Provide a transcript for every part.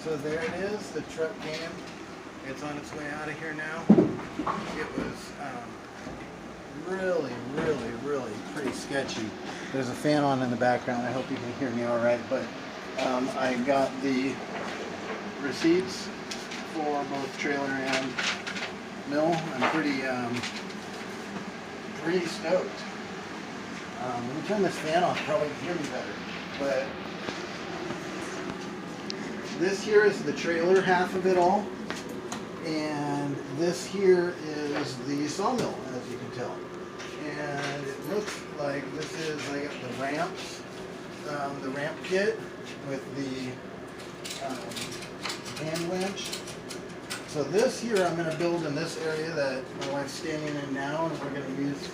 So there it is, the truck came. It's on its way out of here now. It was really pretty sketchy. There's a fan on in the background. I hope you can hear me all right, but I got the receipts for both trailer and mill. I'm pretty stoked. Let me turn this fan off, probably hear me better. But this here is the trailer half of it all, and this here is the sawmill, as you can tell. And it looks like this is, I got the ramps, the ramp kit with the hand winch. So this here I'm going to build in this area that my wife's standing in now, and we're going to use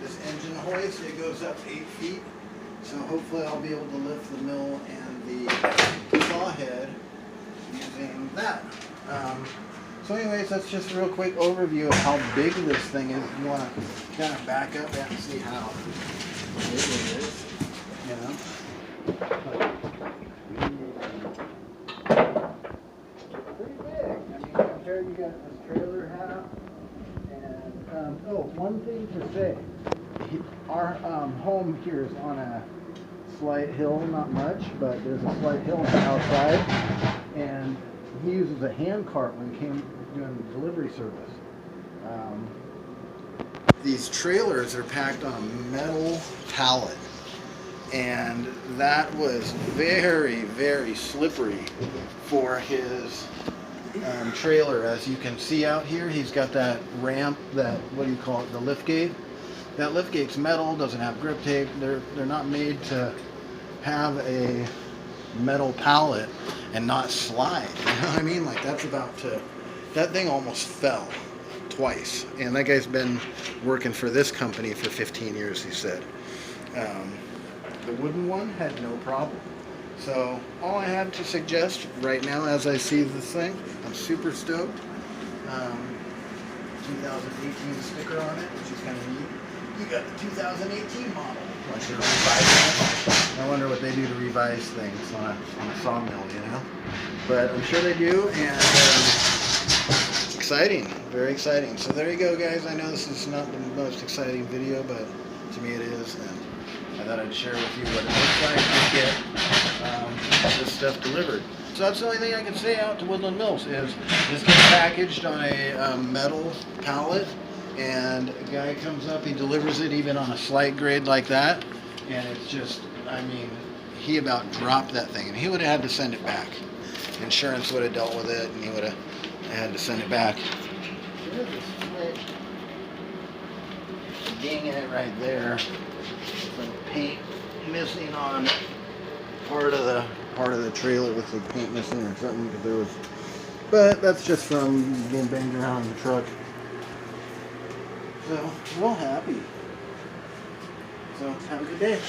this engine hoist. It goes up 8 feet. So hopefully I'll be able to lift the mill and the saw head using that. So anyways, that's just a real quick overview of how big this thing is. You want to kind of back up and see how big it is, you know. Pretty big. I mean, compared, you got this trailer half, and oh, one thing to say. Our home here is on a slight hill, not much, but there's a slight hill on the outside, and he uses a hand cart when he came doing delivery service. These trailers are packed on a metal pallet, and that was very slippery for his trailer. As you can see out here, he's got that ramp, that, what do you call it, the lift gate. That lift gate's metal, doesn't have grip tape. They're not made to have a metal pallet and not slide. You know what I mean? Like, that's about to, that thing almost fell twice. And that guy's been working for this company for 15 years, he said. The wooden one had no problem. So all I have to suggest right now as I see this thing, I'm super stoked. 2018 sticker on it, which is kind of neat. You got the 2018 model. Unless you're revising it. I wonder what they do to revise things on a sawmill, you know? But I'm sure they do, and exciting, very exciting. So there you go, guys. I know this is not the most exciting video, but to me it is, and I thought I'd share with you what it looks like to get this stuff delivered. So that's the only thing I can say out to Woodland Mills is this gets packaged on a metal pallet, and a guy comes up, he delivers it even on a slight grade like that, and it's just, I mean, he about dropped that thing, and he would have had to send it back. Insurance would have dealt with it, and he would have had to send it back. There's a split ding in it right there. Some paint missing on part of the trailer with the paint missing or something. But that's just from being banged around in the truck. So, real happy. So, have a good day.